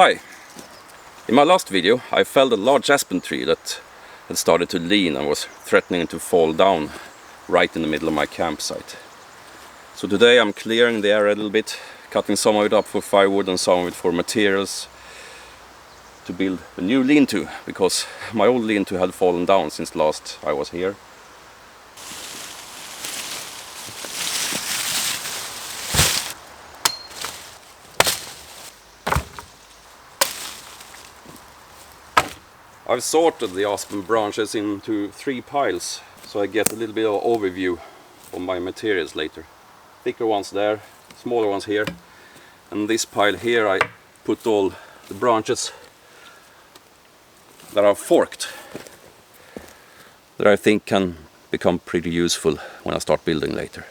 Hi! In my last video I felled a large aspen tree that had started to lean and was threatening to fall down right in the middle of my campsite. So today I'm clearing the area a little bit, cutting some of it up for firewood and some of it for materials to build a new lean-to, because my old lean-to had fallen down since last I was here. I've sorted the aspen branches into 3 piles, so I get a little bit of overview of my materials later. Thicker ones there, smaller ones here, and this pile here I put all the branches that are forked, that I think can become pretty useful when I start building later.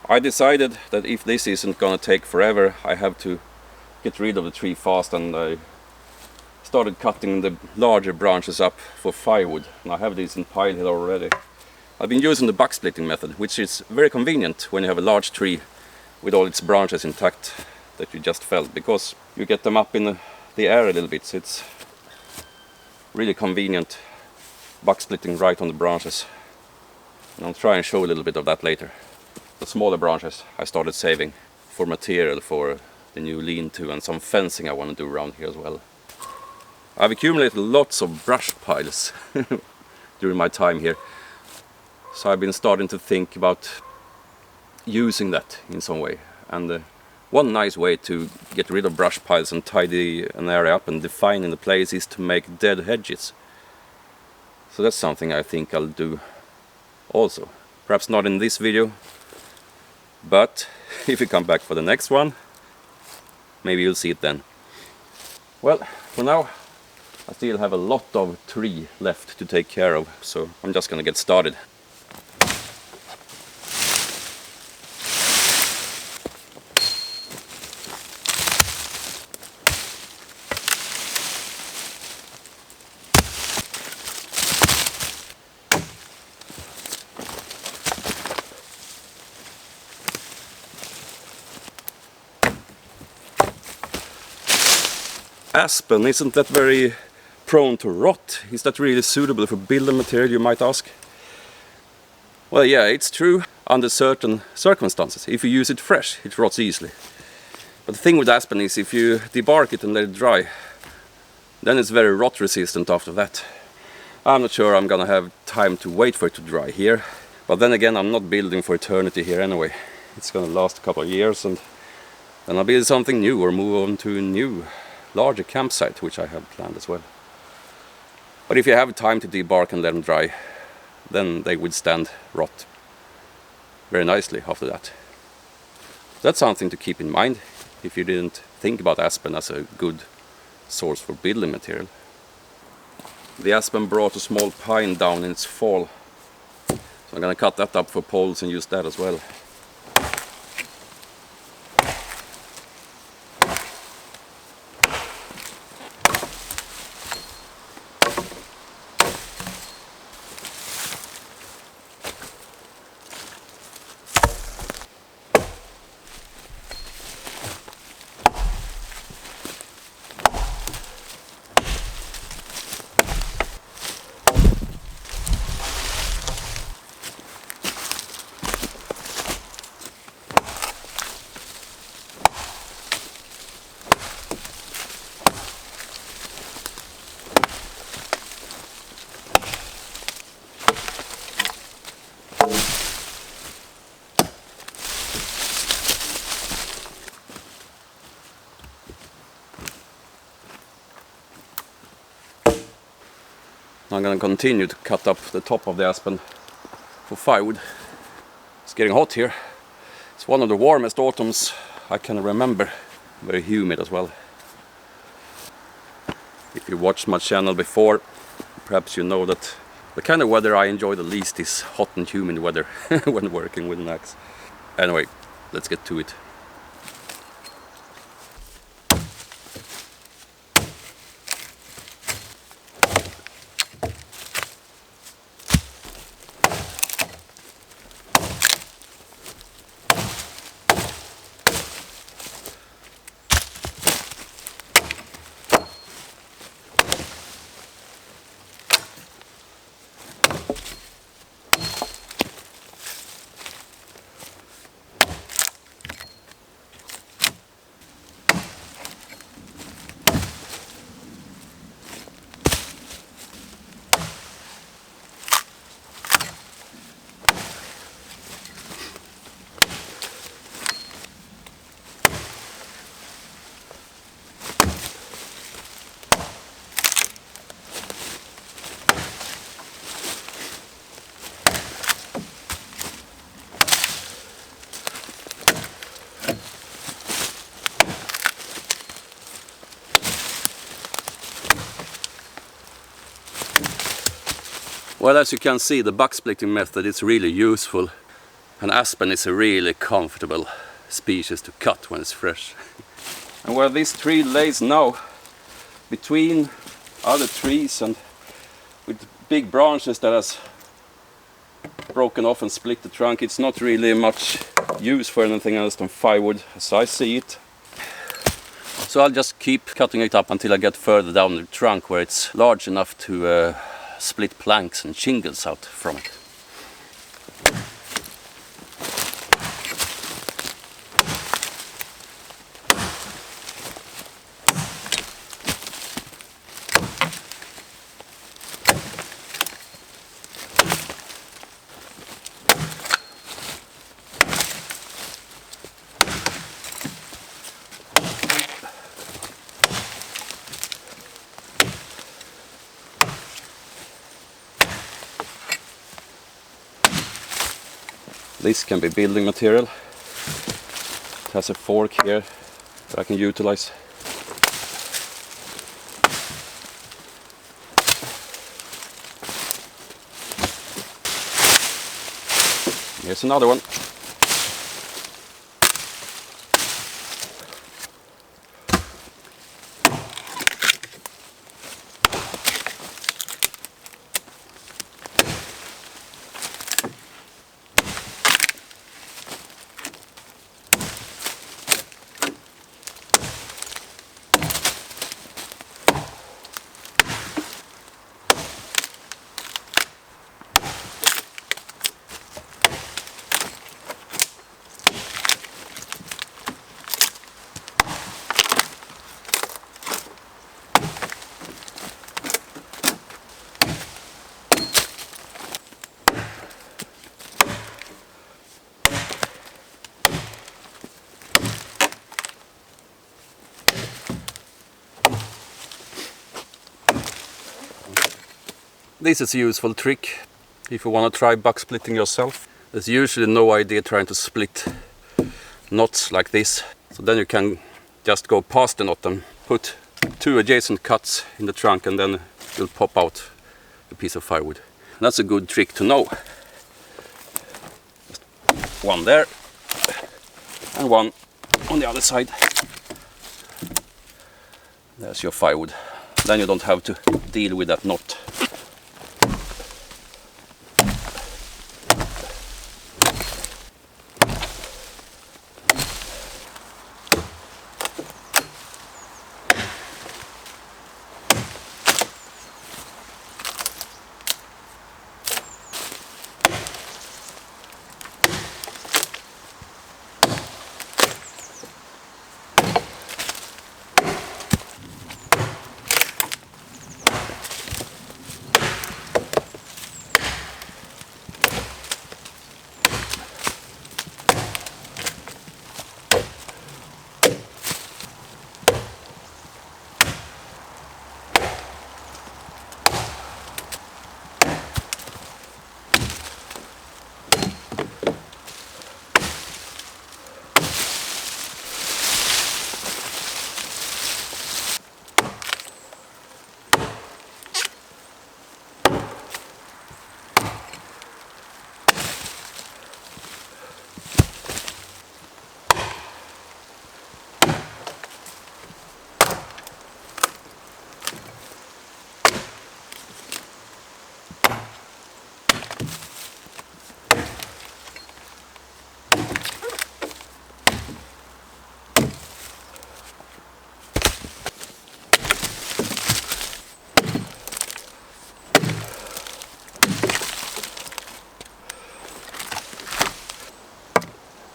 I decided that if this isn't gonna take forever, I have to get rid of the tree fast, and I started cutting the larger branches up for firewood, and I have these in pile here already. I've been using the bucksplitting method, which is very convenient when you have a large tree with all its branches intact that you just felled, because you get them up in the air a little bit, so it's really convenient bucksplitting right on the branches. And I'll try and show a little bit of that later. The smaller branches I started saving for material for the new lean-to and some fencing I want to do around here as well. I've accumulated lots of brush piles during my time here, so I've been starting to think about using that in some way. And one nice way to get rid of brush piles and tidy an area up and define in the place is to make dead hedges. So that's something I think I'll do also. Perhaps not in this video, but if you come back for the next one, maybe you'll see it then. Well, for now I still have a lot of tree left to take care of, so I'm just gonna get started. Aspen, isn't that very prone to rot? Is that really suitable for building material, you might ask? Well, yeah, it's true under certain circumstances. If you use it fresh, it rots easily. But the thing with aspen is if you debark it and let it dry, then it's very rot resistant after that. I'm not sure I'm gonna have time to wait for it to dry here, but then again I'm not building for eternity here anyway. It's gonna last a couple of years, and then I'll build something new or move on to a new larger campsite, which I have planned as well. But if you have time to debark and let them dry, then they withstand rot very nicely after that. That's something to keep in mind if you didn't think about aspen as a good source for building material. The aspen brought a small pine down in its fall, so I'm gonna cut that up for poles and use that as well. I'm going to continue to cut up the top of the aspen for firewood. It's getting hot here. It's one of the warmest autumns I can remember. Very humid as well. If you watched my channel before, perhaps you know that the kind of weather I enjoy the least is hot and humid weather when working with an axe. Anyway, let's get to it. Well, as you can see, the bucksplitting method is really useful, and aspen is a really comfortable species to cut when it's fresh. And where this tree lays now, between other trees and with big branches that has broken off and split the trunk, it's not really much use for anything else than firewood as I see it. So I'll just keep cutting it up until I get further down the trunk where it's large enough to split planks and shingles out from it. This can be building material. It has a fork here that I can utilize. Here's another one. This is a useful trick if you want to try bucksplitting yourself. There's usually no idea trying to split knots like this. So then you can just go past the knot and put two adjacent cuts in the trunk, and then you'll pop out a piece of firewood. And that's a good trick to know. Just one there and one on the other side. There's your firewood. Then you don't have to deal with that knot.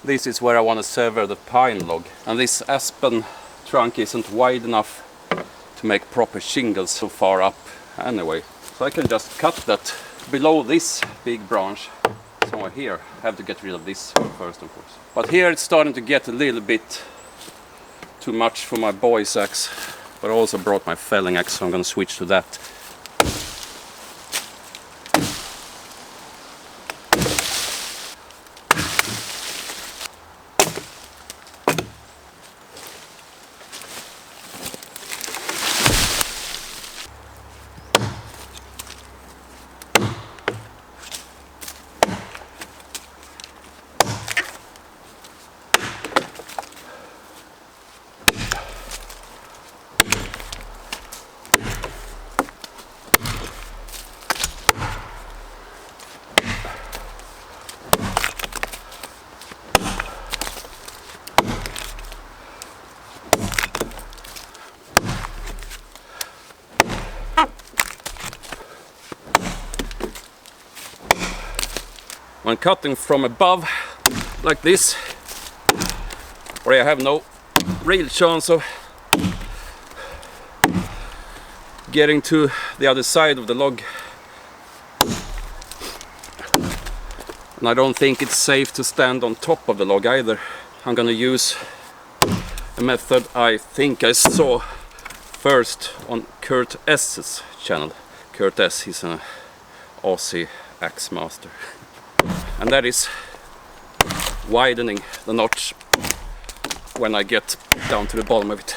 This is where I want to sever the pine log, and this aspen trunk isn't wide enough to make proper shingles so far up anyway. So I can just cut that below this big branch somewhere here. I have to get rid of this first, of course. But here it's starting to get a little bit too much for my boy's axe, but I also brought my felling axe, so I'm going to switch to that. When cutting from above, like this, where I have no real chance of getting to the other side of the log, and I don't think it's safe to stand on top of the log either, I'm gonna use a method I think I saw first on Kurt S's channel. Kurt S, he's an Aussie axe master, and that is widening the notch when I get down to the bottom of it,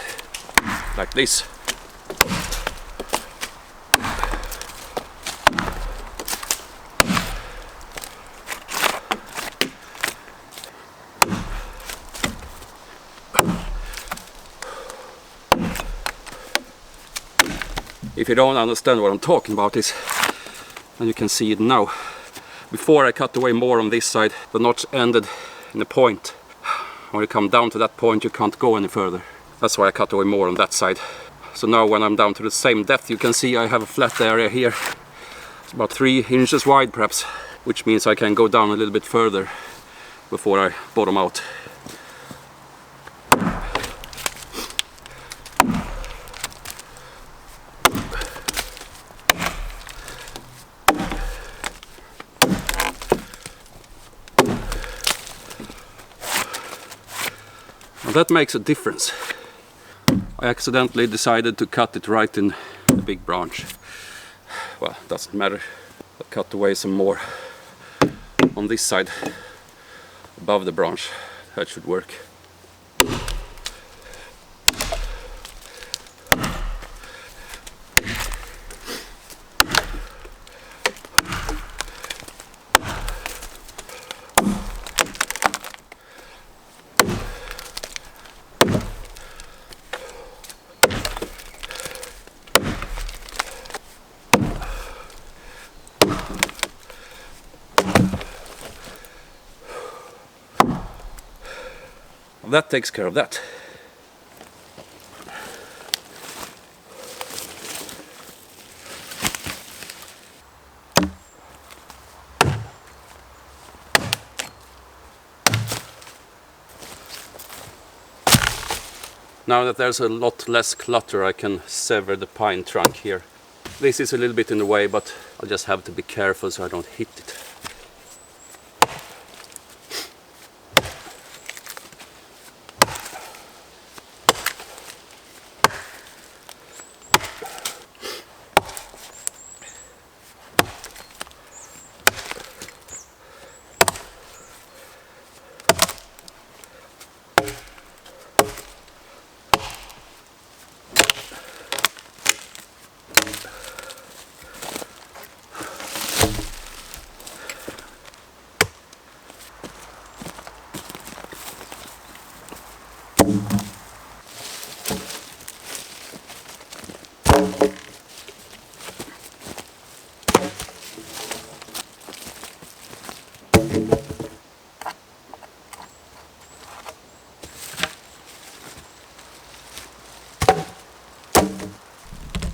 like this. If you don't understand what I'm talking about is, and you can see it now, before I cut away more on this side, the notch ended in a point. When you come down to that point, you can't go any further. That's why I cut away more on that side. So now when I'm down to the same depth, you can see I have a flat area here. It's about 3 inches wide perhaps, which means I can go down a little bit further before I bottom out. That makes a difference. I accidentally decided to cut it right in the big branch. Well, doesn't matter. I'll cut away some more on this side above the branch. That should work. That takes care of that. Now that there's a lot less clutter, I can sever the pine trunk here. This is a little bit in the way, but I'll just have to be careful so I don't hit it.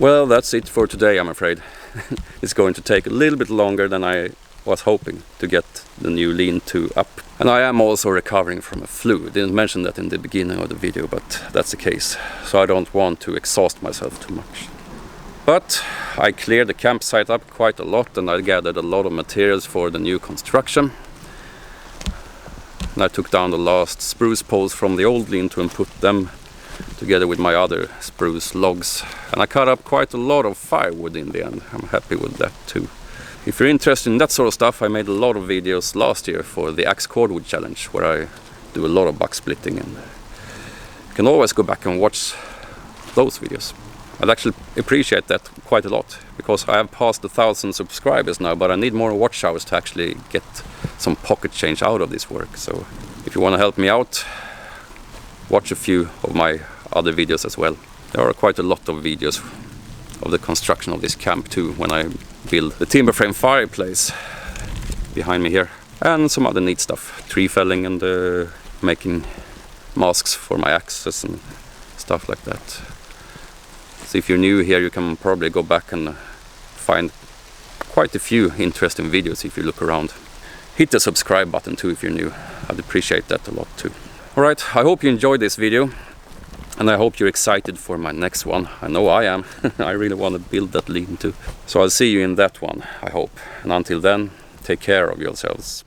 Well, that's it for today, I'm afraid. It's going to take a little bit longer than I was hoping to get the new lean-to up. And I am also recovering from a flu. Didn't mention that in the beginning of the video, but that's the case. So I don't want to exhaust myself too much. But I cleared the campsite up quite a lot, and I gathered a lot of materials for the new construction. And I took down the last spruce poles from the old lean-to and put them together with my other spruce logs, and I cut up quite a lot of firewood in the end. I'm happy with that too. If you're interested in that sort of stuff, I made a lot of videos last year for the Axe Cordwood Challenge, where I do a lot of buck splitting, and you can always go back and watch those videos. I'd actually appreciate that quite a lot, because I have passed 1,000 subscribers now, but I need more watch hours to actually get some pocket change out of this work. So if you want to help me out, watch a few of my other videos as well. There are quite a lot of videos of the construction of this camp too, when I build the timber frame fireplace behind me here, and some other neat stuff, tree felling and making masks for my axes and stuff like that. So if you're new here, you can probably go back and find quite a few interesting videos if you look around. hit the subscribe button too if you're new. I'd appreciate that a lot too. Alright, I hope you enjoyed this video, and I hope you're excited for my next one. I know I am. I really want to build that lean-to. So I'll see you in that one, I hope. And until then, take care of yourselves.